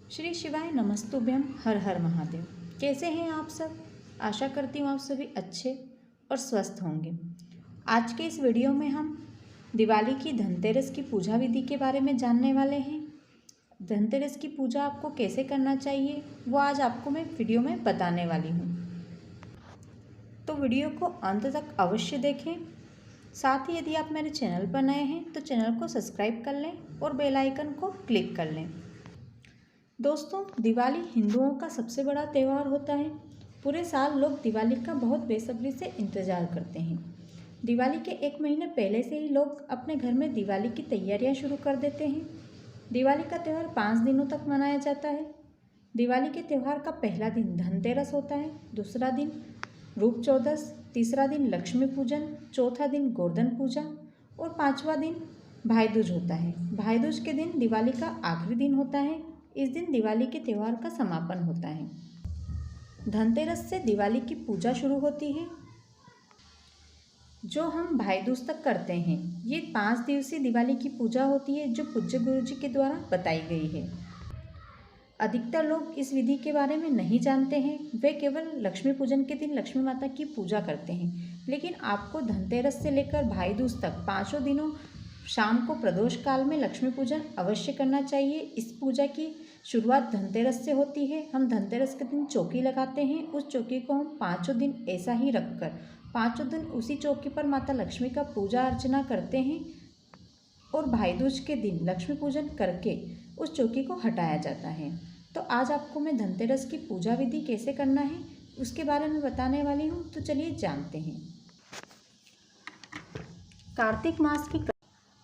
श्री शिवाय नमस्तुभ्यम। हर हर महादेव। कैसे हैं आप सब? आशा करती हूँ आप सभी अच्छे और स्वस्थ होंगे। आज के इस वीडियो में हम दिवाली की धनतेरस की पूजा विधि के बारे में जानने वाले हैं। धनतेरस की पूजा आपको कैसे करना चाहिए वो आज आपको मैं वीडियो में बताने वाली हूँ, तो वीडियो को अंत तक अवश्य देखें। साथ ही यदि आप मेरे चैनल पर नए हैं तो चैनल को सब्सक्राइब कर लें और बेल आइकन को क्लिक कर लें। दोस्तों, दिवाली हिंदुओं का सबसे बड़ा त्यौहार होता है। पूरे साल लोग दिवाली का बहुत बेसब्री से इंतज़ार करते हैं। दिवाली के एक महीने पहले से ही लोग अपने घर में दिवाली की तैयारियां शुरू कर देते हैं। दिवाली का त्यौहार 5 दिनों तक मनाया जाता है। दिवाली के त्यौहार का पहला दिन धनतेरस होता है, दूसरा दिन रूप चौदस, तीसरा दिन लक्ष्मी पूजन, चौथा दिन गोवर्धन पूजा और पाँचवा दिन भाई दूज होता है। भाई दूज के दिन दिवाली का आखिरी दिन होता है। इस दिन दिवाली के त्यौहार का समापन होता है। धनतेरस से दिवाली की पूजा शुरू होती है, जो हम भाई दूज तक करते हैं। ये 5 दिवसीय दिवाली की पूजा होती है, जो पूज्य गुरु जी के द्वारा बताई गई है। अधिकतर लोग इस विधि के बारे में नहीं जानते हैं। वे केवल लक्ष्मी पूजन के दिन लक्ष्मी माता की पूजा करते हैं। लेकिन आपको धनतेरस से लेकर भाई दूज तक 5 दिनों शाम को प्रदोष काल में लक्ष्मी पूजन अवश्य करना चाहिए। इस पूजा की शुरुआत धनतेरस से होती है। हम धनतेरस के दिन चौकी लगाते हैं। उस चौकी को हम 5 दिन ऐसा ही रखकर 5 दिन उसी चौकी पर माता लक्ष्मी का पूजा अर्चना करते हैं और भाई दूज के दिन लक्ष्मी पूजन करके उस चौकी को हटाया जाता है। तो आज आपको मैं धनतेरस की पूजा विधि कैसे करना है उसके बारे में बताने वाली हूँ। तो चलिए जानते हैं। कार्तिक मास की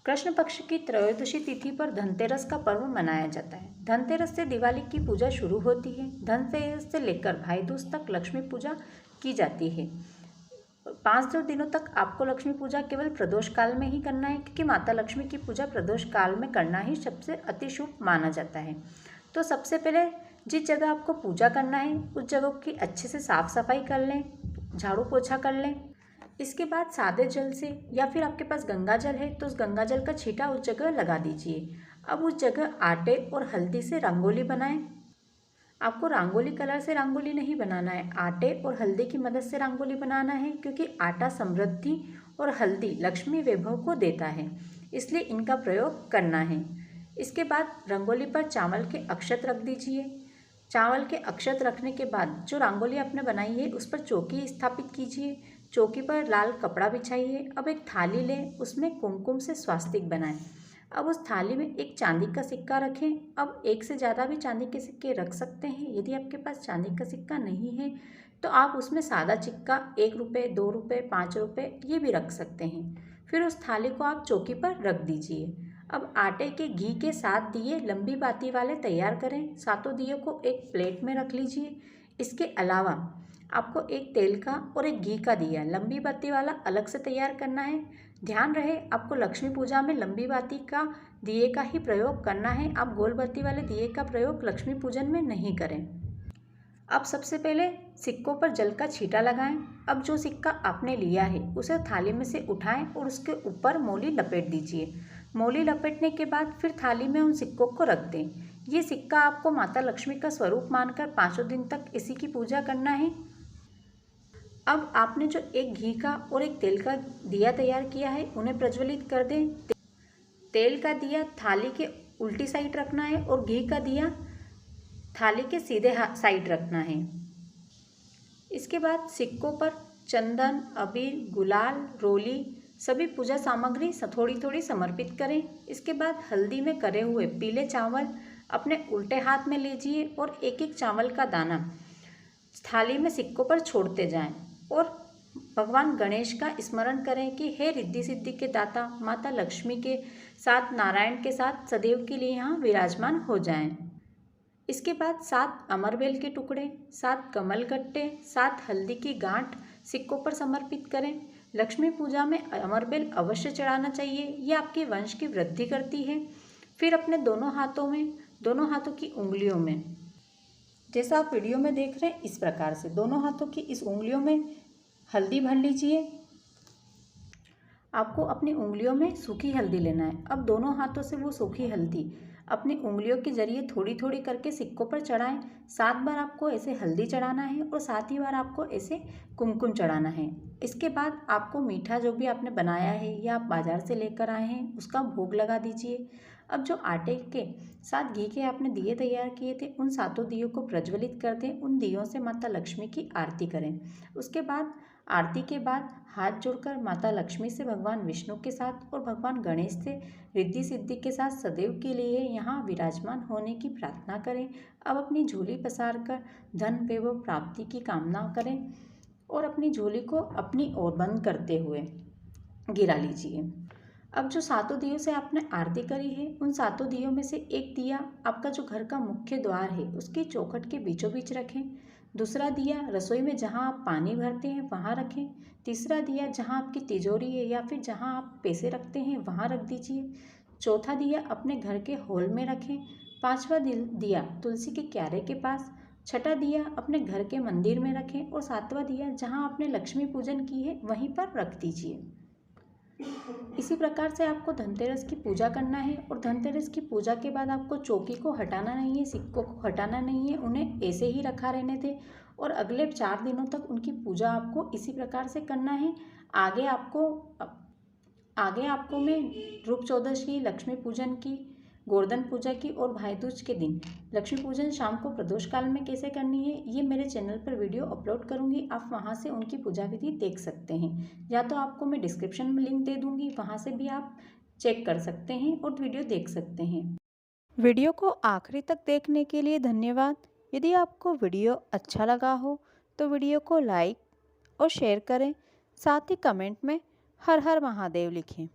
कृष्ण पक्ष की त्रयोदशी तिथि पर धनतेरस का पर्व मनाया जाता है। धनतेरस से दिवाली की पूजा शुरू होती है। धनतेरस से लेकर भाई दूज तक लक्ष्मी पूजा की जाती है। 5 दिनों तक आपको लक्ष्मी पूजा केवल प्रदोष काल में ही करना है, क्योंकि माता लक्ष्मी की पूजा प्रदोष काल में करना ही सबसे अति शुभ माना जाता है। तो सबसे पहले जिस जगह आपको पूजा करना है उस जगह की अच्छे से साफ सफाई कर लें, झाड़ू पोछा कर लें। इसके बाद सादे जल से या फिर आपके पास गंगा जल है तो उस गंगा जल का छींटा उस जगह लगा दीजिए। अब उस जगह आटे और हल्दी से रंगोली बनाएं। आपको रंगोली कलर से रंगोली नहीं बनाना है, आटे और हल्दी की मदद से रंगोली बनाना है, क्योंकि आटा समृद्धि और हल्दी लक्ष्मी वैभव को देता है, इसलिए इनका प्रयोग करना है। इसके बाद रंगोली पर चावल के अक्षत रख दीजिए। चावल के अक्षत रखने के बाद जो रंगोली आपने बनाई है उस पर चौकी स्थापित कीजिए। चौकी पर लाल कपड़ा बिछाइए। अब एक थाली लें, उसमें कुमकुम से स्वास्तिक बनाएं। अब उस थाली में एक चांदी का सिक्का रखें। अब एक से ज़्यादा भी चांदी के सिक्के रख सकते हैं। यदि आपके पास चांदी का सिक्का नहीं है तो आप उसमें सादा सिक्का 1 रुपये, 2 रुपये, 5 रुपये ये भी रख सकते हैं। फिर उस थाली को आप चौकी पर रख दीजिए। अब आटे के घी के 7 दिए लंबी बाती वाले तैयार करें। सातों दियों को एक प्लेट में रख लीजिए। इसके अलावा आपको एक तेल का और एक घी का दिया लंबी बाती वाला अलग से तैयार करना है। ध्यान रहे आपको लक्ष्मी पूजा में लंबी बाती का दिए का ही प्रयोग करना है। आप गोल बाती वाले दिए का प्रयोग लक्ष्मी पूजन में नहीं करें। अब सबसे पहले सिक्कों पर जल का छींटा लगाएं। अब जो सिक्का आपने लिया है उसे थाली में से उठाएं और उसके ऊपर मौली लपेट दीजिए। मौली लपेटने के बाद फिर थाली में उन सिक्कों को रख दें। ये सिक्का आपको माता लक्ष्मी का स्वरूप मानकर 5 दिन तक इसी की पूजा करना है। अब आपने जो एक घी का और एक तेल का दिया तैयार किया है उन्हें प्रज्वलित कर दें। तेल का दिया थाली के उल्टी साइड रखना है और घी का दिया थाली के सीधे साइड रखना है। इसके बाद सिक्कों पर चंदन, अबीर, गुलाल, रोली सभी पूजा सामग्री थोड़ी थोड़ी समर्पित करें। इसके बाद हल्दी में करे हुए पीले चावल अपने उल्टे हाथ में लीजिए और एक एक चावल का दाना थाली में सिक्कों पर छोड़ते जाएं और भगवान गणेश का स्मरण करें कि हे रिद्धि सिद्धि के दाता, माता लक्ष्मी के साथ नारायण के साथ सदैव के लिए यहाँ विराजमान हो जाएं। इसके बाद 7 अमरबेल के टुकड़े, 7 कमल गट्टे, 7 हल्दी की गांठ सिक्कों पर समर्पित करें। लक्ष्मी पूजा में अमरबेल अवश्य चढ़ाना चाहिए, ये आपके वंश की वृद्धि करती है। फिर अपने दोनों हाथों की उंगलियों में, जैसा आप वीडियो में देख रहे हैं इस प्रकार से दोनों हाथों की इस उंगलियों में हल्दी भर लीजिए। आपको अपनी उंगलियों में सूखी हल्दी लेना है। अब दोनों हाथों से वो सूखी हल्दी अपनी उंगलियों के जरिए थोड़ी थोड़ी करके सिक्कों पर चढ़ाएं। 7 बार आपको ऐसे हल्दी चढ़ाना है और 7 ही बार आपको ऐसे कुमकुम चढ़ाना है। इसके बाद आपको मीठा जो भी आपने बनाया है या आप बाजार से लेकर आए हैं उसका भोग लगा दीजिए। अब जो आटे के साथ घी के आपने दिए तैयार किए थे उन सातों दियों को प्रज्वलित कर दें। उन दियों से माता लक्ष्मी की आरती करें। उसके बाद आरती के बाद हाथ जोड़कर माता लक्ष्मी से, भगवान विष्णु के साथ और भगवान गणेश से रिद्धि सिद्धि के साथ सदैव के लिए यहाँ विराजमान होने की प्रार्थना करें। अब अपनी झोली पसार कर धन वैभव प्राप्ति की कामना करें और अपनी झोली को अपनी ओर बंद करते हुए गिरा लीजिए। अब जो सातों दियों से आपने आरती करी है उन सातों दियों में से एक दिया आपका जो घर का मुख्य द्वार है उसकी चौखट के बीचों बीच रखें। दूसरा दिया रसोई में जहां आप पानी भरते हैं वहां रखें। तीसरा दिया जहां आपकी तिजोरी है या फिर जहां आप पैसे रखते हैं वहां रख दीजिए। चौथा दिया अपने घर के हॉल में रखें। पांचवा दिया तुलसी के क्यारे के पास। छठा दिया अपने घर के मंदिर में रखें और सातवां दिया जहां आपने लक्ष्मी पूजन की है वहीं पर रख दीजिए। इसी प्रकार से आपको धनतेरस की पूजा करना है और धनतेरस की पूजा के बाद आपको चौकी को हटाना नहीं है, सिक्कों को हटाना नहीं है, उन्हें ऐसे ही रखा रहने थे और अगले 4 दिनों तक उनकी पूजा आपको इसी प्रकार से करना है। आगे आपको आगे आपको मैं रूप चौदशी, लक्ष्मी पूजन की, गोवर्धन पूजा की और भाई दूज के दिन लक्ष्मी पूजन शाम को प्रदोष काल में कैसे करनी है ये मेरे चैनल पर वीडियो अपलोड करूंगी। आप वहां से उनकी पूजा विधि देख सकते हैं या तो आपको मैं डिस्क्रिप्शन में लिंक दे दूंगी, वहां से भी आप चेक कर सकते हैं और वीडियो देख सकते हैं। वीडियो को आखिरी तक देखने के लिए धन्यवाद। यदि आपको वीडियो अच्छा लगा हो तो वीडियो को लाइक और शेयर करें। साथ ही कमेंट में हर हर महादेव लिखें।